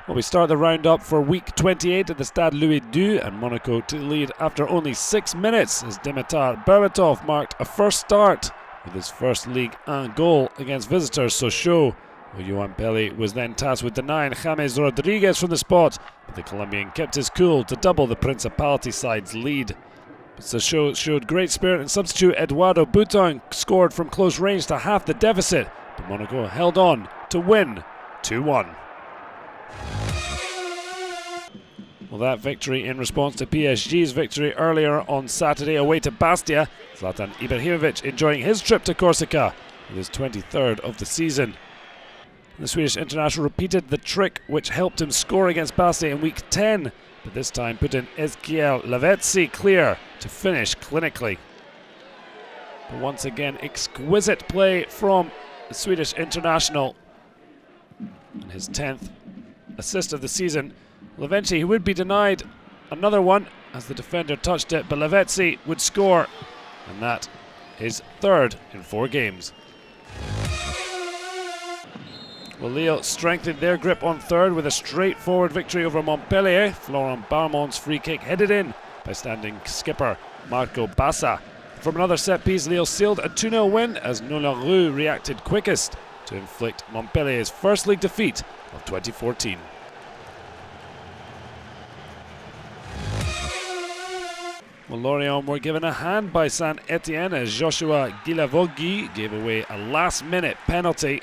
Well, we start the roundup for week 28 at the Stade Louis II, and Monaco to the lead after only 6 minutes as Dimitar Berbatov marked a first start with his first Ligue 1 goal against visitors Sochaux. Johan Pelli was then tasked with denying James Rodriguez from the spot, but the Colombian kept his cool to double the Principality side's lead. But Sochaux showed great spirit, and substitute Eduardo Bouton scored from close range to half the deficit, but Monaco held on to win 2-1. Well, that victory in response to PSG's victory earlier on Saturday away to Bastia. Zlatan Ibrahimovic enjoying his trip to Corsica with his 23rd of the season. The Swedish international repeated the trick which helped him score against Bastia in week 10, but this time put in Ezequiel LAVEZZI clear to finish clinically. But once again, exquisite play from the Swedish international. And his 10th assist of the season. Well, eventually he would be denied another one as the defender touched it, but LAVEZZI would score, and that is third in 4 games. Well, Lille strengthened their grip on third with a straightforward victory over Montpellier. Florent Barmont's free kick headed in by standing skipper Marco Bassa. From another set piece, Lille sealed a 2-0 win as Nolarue reacted quickest to inflict Montpellier's first league defeat of 2014. Well, Lorient were given a hand by Saint-Etienne as Joshua Guilavogui gave away a last-minute penalty.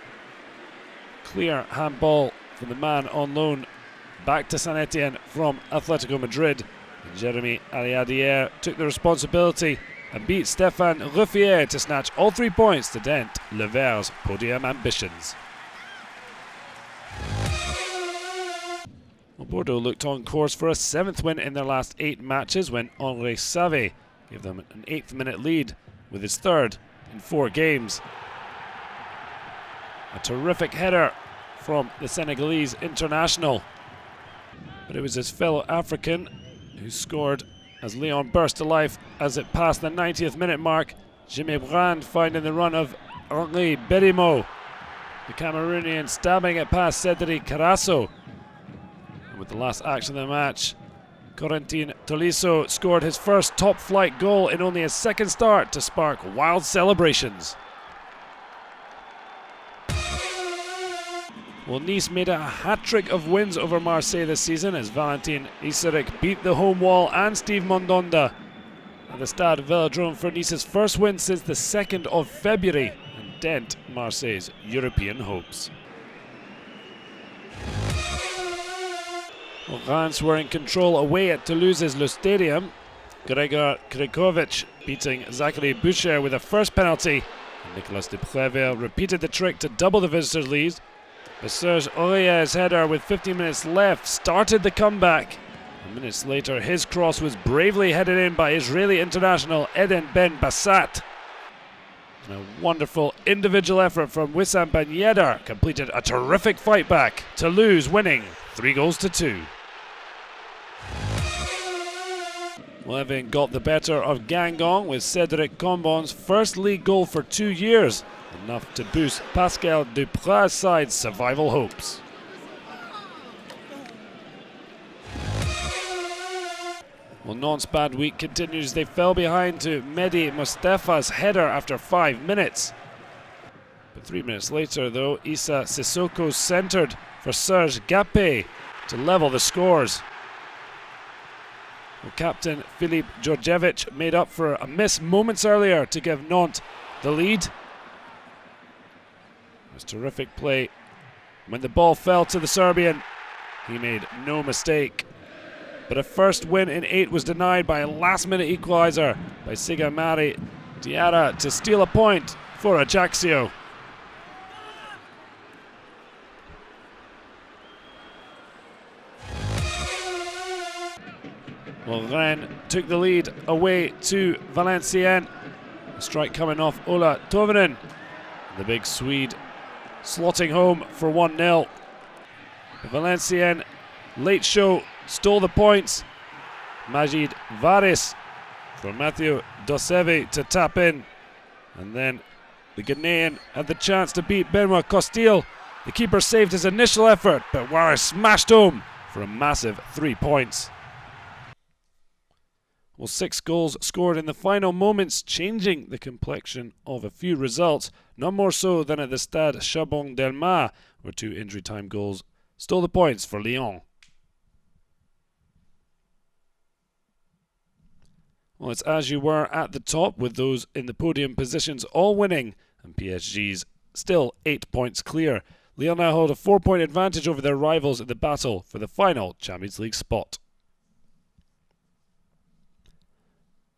Clear handball from the man on loan back to Saint-Etienne from Atletico Madrid. And Jeremy Aliadière took the responsibility and beat Stéphane Ruffier to snatch all 3 points to dent Le Vert's podium ambitions. Well, Bordeaux looked on course for a 7th win in their last 8 matches when Henri Savé gave them an 8th minute lead with his 3rd in 4 games. A terrific header from the Senegalese international, but it was his fellow African who scored as Lyon burst to life as it passed the 90th minute mark. Jimmy Brand finding the run of Henri Berimo, the Cameroonian stabbing it past Cédric Carasso. And with the last action of the match, Corentin Tolisso scored his first top flight goal in only his 2nd start to spark wild celebrations. Well, Nice made a hat-trick of wins over Marseille this season as Valentin EYSSERIC beat the home wall and Steve Mondonda at the Stade Velodrome for Nice's first win since the 2nd of February and dent Marseille's European hopes. Well, Reims were in control away at Toulouse's Le Stadium. Gregor Krikovic beating Zachary Boucher with a first penalty. And Nicolas de Préville repeated the trick to double the visitors' lead. But Serge Aurier's header with 15 minutes left started the comeback. And minutes later, his cross was bravely headed in by Israeli international Eden Ben Bassat. And a wonderful individual effort from Wissam Ben Yedder completed a terrific fight back. Toulouse winning 3-2. Well, Evian got the better of Guingamp with Cédric Combon's first league goal for 2 years, enough to boost Pascal Duprat's side's survival hopes. Well, Nantes' bad week continues. They fell behind to Mehdi Mostafa's header after 5 minutes. But 3 minutes later, though, Issa Sissoko centred for Serge Gappé to level the scores. Well, captain Filip Djordjevic made up for a miss moments earlier to give Nantes the lead. It was terrific play. When the ball fell to the Serbian, he made no mistake. But a first win in 8 was denied by a last-minute equaliser by Sigamari Diarra to steal a point for Ajaccio. Well, Rennes took the lead away to Valenciennes. A strike coming off Ola Tovinen. The big Swede slotting home for 1-0. Valenciennes, late show, stole the points. Majid Varis for Matthew Dosevi to tap in. And then The Ghanaian had the chance to beat Benoit Costil. The keeper saved his initial effort, but Warren smashed home for a massive 3 points. Well, 6 goals scored in the final moments, changing the complexion of a few results. Not more so than at the Stade Chabon-Delmas, where 2 injury time goals stole the points for Lyon. Well, it's as you were at the top, with those in the podium positions all winning, and PSG's still 8 points clear. Lyon now hold a 4-point advantage over their rivals in the battle for the final Champions League spot.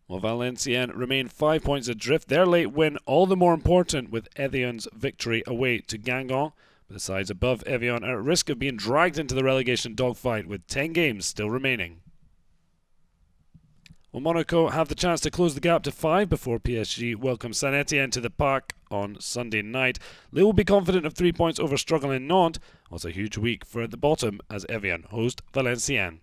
Well, Valenciennes remain 5 points adrift. Their late win all the more important with Evian's victory away to Guingamp. But the sides above Evian are at risk of being dragged into the relegation dogfight with 10 games still remaining. Well, Monaco have the chance to close the gap to 5 before PSG welcome Saint-Etienne to the park on Sunday night. Lille will be confident of 3 points over struggling Nantes. Well, it's a huge week for at the bottom as Evian host Valenciennes.